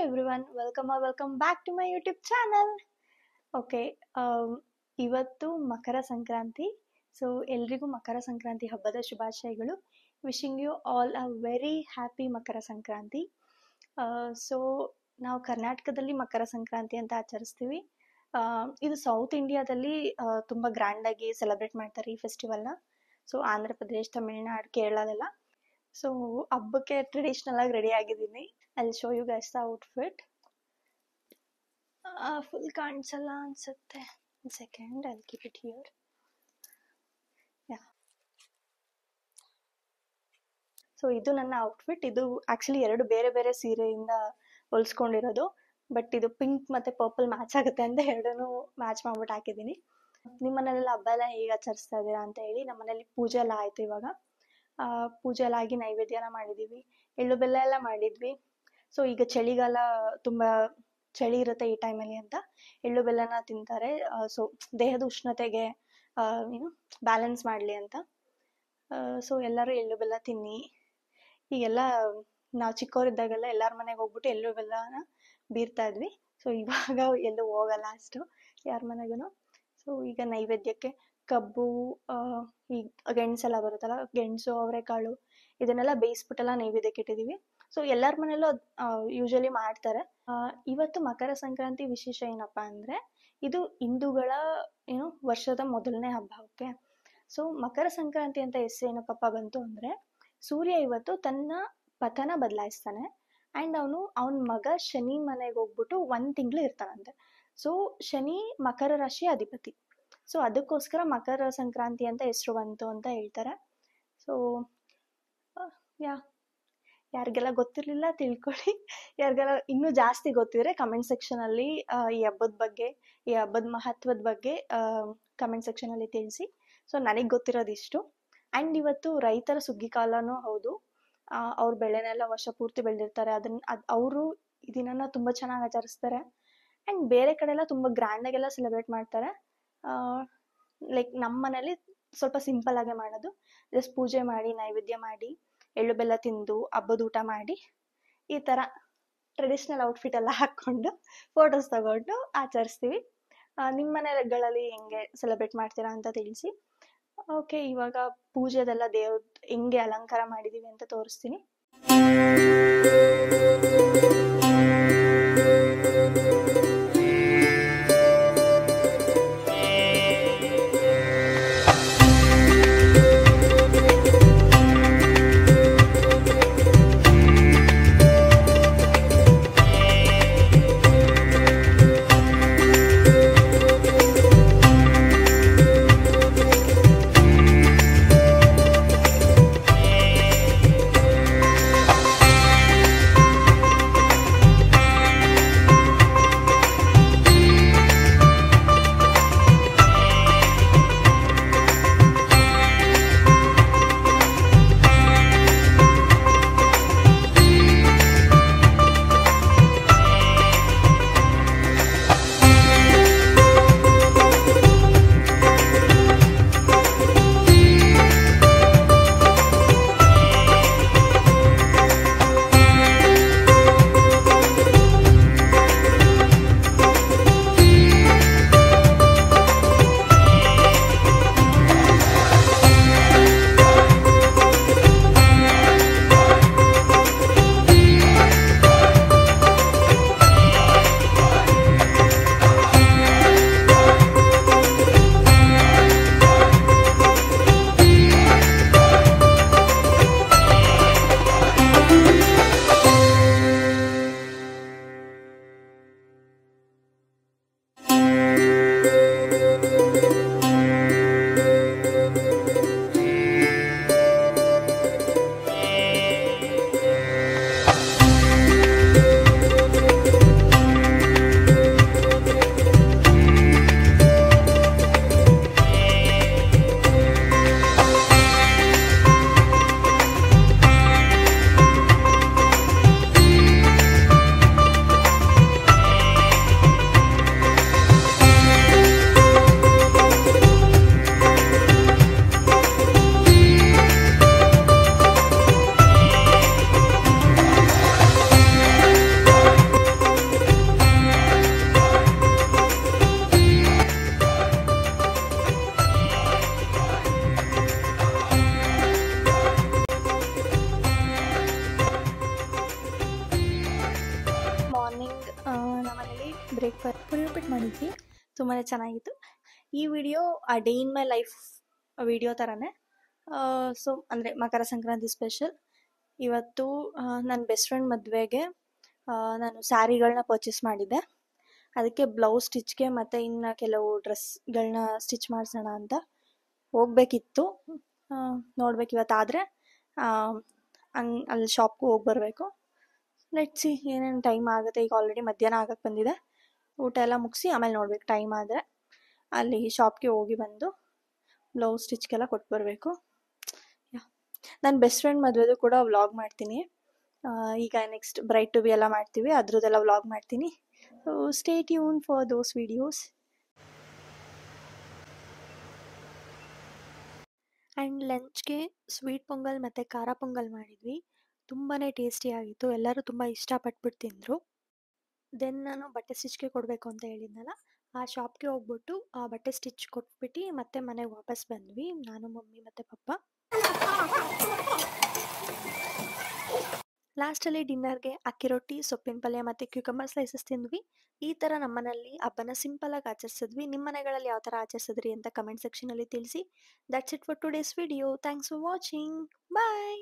Everyone, welcome back to my YouTube channel. Okay, ಇವತ್ತು Makara Sankranti. So ಎಲ್ರಿಗೂ ಮಕರ ಸಂಕ್ರಾಂತಿ ಹಬ್ಬದ ಶುಭಾಶಯಗಳು. Wishing you all a very happy Makara Sankranti. So ನಾವು ಕರ್ನಾಟಕದಲ್ಲಿ ಮಕರ ಸಂಕ್ರಾಂತಿ ಅಂತ ಆಚರಿಸ್ತೀವಿ. ಇದು ಸೌತ್ ಇಂಡಿಯಾದಲ್ಲಿ ತುಂಬ ಗ್ರ್ಯಾಂಡಾಗಿ ಸೆಲೆಬ್ರೇಟ್ ಮಾಡ್ತಾರೆ ಈ ಫೆಸ್ಟಿವಲ್ನ. ಸೊ ಆಂಧ್ರ ಪ್ರದೇಶ್, ತಮಿಳ್ನಾಡು, ಕೇರಳದೆಲ್ಲ. ಸೊ ಹಬ್ಬಕ್ಕೆ ಟ್ರೆಡಿಷ್ನಲ್ ಆಗಿ ರೆಡಿ ಆಗಿದ್ದೀನಿ. I'll show you guys the outfit. Full ಕಾಣಿಸಲ್ಲ ಅನ್ಸುತ್ತೆ. One second, I'll keep it here. Yeah. So ಇದು ನನ್ನ ಔಟ್ಫಿಟ್. ಇದು ಆಕ್ಚುಲಿ ಎರಡು ಬೇರೆ ಬೇರೆ ಸೀರೆಯಿಂದ ಹೊಲ್ಸ್ಕೊಂಡಿರೋದು. ಬಟ್ ಇದು ಪಿಂಕ್ ಮತ್ತೆ ಪರ್ಪಲ್ ಮ್ಯಾಚ್ ಆಗುತ್ತೆ ಅಂತ ಎರಡೂ ಮ್ಯಾಚ್ ಮಾಡ್ಬಿಟ್ಟು ಹಾಕಿದ್ದೀನಿ. ನಿಮ್ಮ ಮನೇಲೆಲ್ಲ ಹಬ್ಬ ಎಲ್ಲ ಹೇಗೆ ಆಚರಿಸ್ತಾ ಇದ್ದೀರಾ ಅಂತ ಹೇಳಿ. ನಮ್ಮ ಮನೇಲಿ ಪೂಜೆ ಎಲ್ಲ ಆಯ್ತು. ಇವಾಗ ಪೂಜೆ ಎಲ್ಲ ಆಗಿ ನೈವೇದ್ಯ ಎಲ್ಲ ಮಾಡಿದ್ದೀವಿ, ಎಳ್ಳು ಬೆಲ್ಲ ಎಲ್ಲ ಮಾಡಿದ್ವಿ. ಸೊ ಈಗ ಚಳಿಗಾಲ, ತುಂಬ ಚಳಿ ಇರುತ್ತೆ ಈ ಟೈಮಲ್ಲಿ ಅಂತ ಎಳ್ಳು ಬೆಲ್ಲನ ತಿಂತಾರೆ. ಸೊ ದೇಹದ ಉಷ್ಣತೆಗೆ ಬ್ಯಾಲೆನ್ಸ್ ಮಾಡಲಿ ಅಂತ. ಸೊ ಎಲ್ಲರೂ ಎಳ್ಳು ಬೆಲ್ಲ ತಿನ್ನಿ. ಈಗೆಲ್ಲ ನಾವು ಚಿಕ್ಕವರಿದ್ದಾಗೆಲ್ಲ ಎಲ್ಲರ ಮನೆಗೆ ಹೋಗ್ಬಿಟ್ಟು ಎಳ್ಳು ಬೆಲ್ಲನ ಬೀರ್ತಾ ಇದ್ವಿ. ಸೊ ಇವಾಗ ಎಲ್ಲೂ ಹೋಗಲ್ಲ ಅಷ್ಟು ಯಾರ ಮನೆಗೂ. ಸೊ ಈಗ ನೈವೇದ್ಯಕ್ಕೆ ಕಬ್ಬು, ಈ ಗೆಣಸೆಲ್ಲ ಬರುತ್ತಲ್ಲ, ಗೆಣಸು, ಅವರೆಕಾಳು ಇದನ್ನೆಲ್ಲ ಬೇಯಿಸ್ಬಿಟ್ಟೆಲ್ಲ ನೈವೇದ್ಯಕ್ಕೆ ಇಟ್ಟಿದ್ದೀವಿ. ಸೊ ಎಲ್ಲರ ಮನೇಲೂ ಯೂಶಲಿ ಮಾಡ್ತಾರೆ. ಇವತ್ತು ಮಕರ ಸಂಕ್ರಾಂತಿ ವಿಶೇಷ ಏನಪ್ಪಾ ಅಂದ್ರೆ, ಇದು ಹಿಂದೂಗಳ ವರ್ಷದ ಮೊದಲನೇ ಹಬ್ಬ. ಓಕೆ, ಸೊ ಮಕರ ಸಂಕ್ರಾಂತಿ ಅಂತ ಹೆಸರು ಏನಪ್ಪಾ ಬಂತು ಅಂದ್ರೆ, ಸೂರ್ಯ ಇವತ್ತು ತನ್ನ ಪಥನ ಬದಲಾಯಿಸ್ತಾನೆ. ಅಂಡ್ ಅವನ ಮಗ ಶನಿ ಮನೆಗೆ ಹೋಗ್ಬಿಟ್ಟು 1 ತಿಂಗಳು ಇರ್ತಾನಂತೆ. ಸೊ ಶನಿ ಮಕರ ರಾಶಿಯ ಅಧಿಪತಿ. ಸೊ ಅದಕ್ಕೋಸ್ಕರ ಮಕರ ಸಂಕ್ರಾಂತಿ ಅಂತ ಹೆಸರು ಬಂತು ಅಂತ ಹೇಳ್ತಾರೆ. ಸೊ ಯಾರಿಗೆಲ್ಲ ಗೊತ್ತಿರಲಿಲ್ಲ ತಿಳ್ಕೊಳ್ಳಿ. ಯಾರಿಗೆಲ್ಲ ಇನ್ನೂ ಜಾಸ್ತಿ ಗೊತ್ತಿದ್ರೆ ಕಮೆಂಟ್ ಸೆಕ್ಷನ್ ಅಲ್ಲಿ ಈ ಹಬ್ಬದ ಬಗ್ಗೆ, ಈ ಹಬ್ಬದ ಮಹತ್ವದ ಬಗ್ಗೆ ಕಮೆಂಟ್ ಸೆಕ್ಷನ್ ಅಲ್ಲಿ ತಿಳಿಸಿ. ಸೊ ನನಗೆ ಗೊತ್ತಿರೋದು ಇಷ್ಟು. ಅಂಡ್ ಇವತ್ತು ರೈತರ ಸುಗ್ಗಿ ಕಾಲನೂ ಹೌದು. ಅವ್ರ ಬೆಳೆನೆಲ್ಲ ವರ್ಷ ಪೂರ್ತಿ ಬೆಳೆದಿರ್ತಾರೆ. ಅವರು ಈ ದಿನನ ತುಂಬಾ ಚೆನ್ನಾಗಿ ಆಚರಿಸ್ತಾರೆ. ಅಂಡ್ ಬೇರೆ ಕಡೆ ಎಲ್ಲ ತುಂಬಾ ಗ್ರ್ಯಾಂಡ್ ಆಗೆಲ್ಲ ಸೆಲೆಬ್ರೇಟ್ ಮಾಡ್ತಾರೆ. ಲೈಕ್ ನಮ್ಮ ಮನೇಲಿ ಸ್ವಲ್ಪ ಸಿಂಪಲ್ ಆಗೇ ಮಾಡೋದು. ಜಸ್ಟ್ ಪೂಜೆ ಮಾಡಿ, ನೈವೇದ್ಯ ಮಾಡಿ, ಎಳ್ಳು ಬೆಲ್ಲ ತಿಂದು, ಹಬ್ಬದ ಊಟ ಮಾಡಿ, ಈ ತರ ಟ್ರೆಡಿಷನಲ್ ಔಟ್ಫಿಟ್ ಎಲ್ಲ ಹಾಕೊಂಡು ಫೋಟೋಸ್ ತಗೊಂಡು ಆಚರಿಸ್ತೀವಿ. ನಿಮ್ಮ ಮನೆಗಳಲ್ಲಿ ಹೆಂಗೆ ಸೆಲೆಬ್ರೇಟ್ ಮಾಡ್ತೀರಾ ಅಂತ ತಿಳಿಸಿ. ಓಕೆ, ಇವಾಗ ಪೂಜೆದೆಲ್ಲ ದೇವ್ರ ಹೆಂಗೆ ಅಲಂಕಾರ ಮಾಡಿದೀವಿ ಅಂತ ತೋರಿಸ್ತೀನಿ. ಬ್ರೇಕ್ಫಾಸ್ಟ್ ಪುರಿ ಉಪ್ಪಿಟ್ಟು ಮಾಡಿದ್ವಿ, ತುಂಬಾ ಚೆನ್ನಾಗಿತ್ತು. ಈ ವಿಡಿಯೋ ಆ day in my life video ಥರನೇ. ಸೊ ಅಂದರೆ ಮಕರ ಸಂಕ್ರಾಂತಿ ಸ್ಪೆಷಲ್. ಇವತ್ತು ನನ್ನ ಬೆಸ್ಟ್ ಫ್ರೆಂಡ್ ಮದುವೆಗೆ ನಾನು ಸ್ಯಾರಿಗಳನ್ನ ಪರ್ಚೇಸ್ ಮಾಡಿದ್ದೆ. ಅದಕ್ಕೆ ಬ್ಲೌಸ್ ಸ್ಟಿಚ್ಗೆ ಮತ್ತು ಇನ್ನು ಕೆಲವು ಡ್ರೆಸ್ಗಳನ್ನ ಸ್ಟಿಚ್ ಮಾಡಿಸೋಣ ಅಂತ ಹೋಗಬೇಕಿತ್ತು. ನೋಡ್ಬೇಕು ಇವತ್ತಾದರೆ ಅಲ್ಲಿ ಶಾಪ್ಗೂ ಹೋಗಿ ಬರಬೇಕು. ಲೆಟ್ಸ್ ಸಿ ಏನೇನು ಟೈಮ್ ಆಗುತ್ತೆ. ಈಗ ಆಲ್ರೆಡಿ ಮಧ್ಯಾಹ್ನ ಆಗಕ್ಕೆ ಬಂದಿದೆ. ಊಟ ಎಲ್ಲ ಮುಗಿಸಿ ಆಮೇಲೆ ನೋಡ್ಬೇಕು. ಟೈಮ್ ಆದರೆ ಅಲ್ಲಿ ಶಾಪ್ಗೆ ಹೋಗಿ ಬಂದು ಬ್ಲೌಸ್ ಸ್ಟಿಚ್ಗೆಲ್ಲ ಕೊಟ್ಟು ಬರಬೇಕು. ನನ್ನ ಬೆಸ್ಟ್ ಫ್ರೆಂಡ್ ಮದುವೆದು ಕೂಡ ವ್ಲಾಗ್ ಮಾಡ್ತೀನಿ. ಈಗ ನೆಕ್ಸ್ಟ್ ಬ್ರೈಡ್ ಟು ಬಿ ಎಲ್ಲ ಮಾಡ್ತೀವಿ, ಅದ್ರದ್ದೆಲ್ಲ ವ್ಲಾಗ್ ಮಾಡ್ತೀನಿ. So stay tune for those videos. And ಲಂಚ್ಗೆ ಸ್ವೀಟ್ ಪೊಂಗಲ್ ಮತ್ತು ಖಾರ ಪೊಂಗಲ್ ಮಾಡಿದ್ವಿ. ತುಂಬಾ ಟೇಸ್ಟಿಯಾಗಿತ್ತು. ಎಲ್ಲರೂ ತುಂಬ ಇಷ್ಟಪಟ್ಬಿಟ್ಟು ತಿಂದರು. ದೆನ್ ನಾನು ಬಟ್ಟೆ ಸ್ಟಿಚ್ಗೆ ಕೊಡಬೇಕು ಅಂತ ಹೇಳಿದ್ನಲ್ಲ, ಆ ಶಾಪ್ಗೆ ಹೋಗ್ಬಿಟ್ಟು ಆ ಬಟ್ಟೆ ಸ್ಟಿಚ್ ಕೊಟ್ಬಿಟ್ಟು ಮತ್ತೆ ಮನೆಗೆ ವಾಪಸ್ ಬಂದ್ವಿ, ನಾನು, ಮಮ್ಮಿ ಮತ್ತು ಪಪ್ಪ. ಲಾಸ್ಟಲ್ಲಿ ಡಿನ್ನರ್ಗೆ ಅಕ್ಕಿ ರೊಟ್ಟಿ, ಸೊಪ್ಪಿನ ಪಲ್ಯ ಮತ್ತು ಕ್ಯೂಕಂಬರ್ ಸ್ಲೈಸಸ್ ತಿಂದ್ವಿ. ಈ ಥರ ನಮ್ಮನೇಲಿ ಹಬ್ಬನ ಸಿಂಪಲಾಗಿ ಆಚರಿಸಿದ್ವಿ. ನಿಮ್ಮ ಮನೆಗಳಲ್ಲಿ ಯಾವ ಥರ ಆಚರಿಸಿದ್ರಿ ಅಂತ ಕಮೆಂಟ್ ಸೆಕ್ಷನಲ್ಲಿ ತಿಳಿಸಿ. That's it for today's video. Thanks for watching. Bye.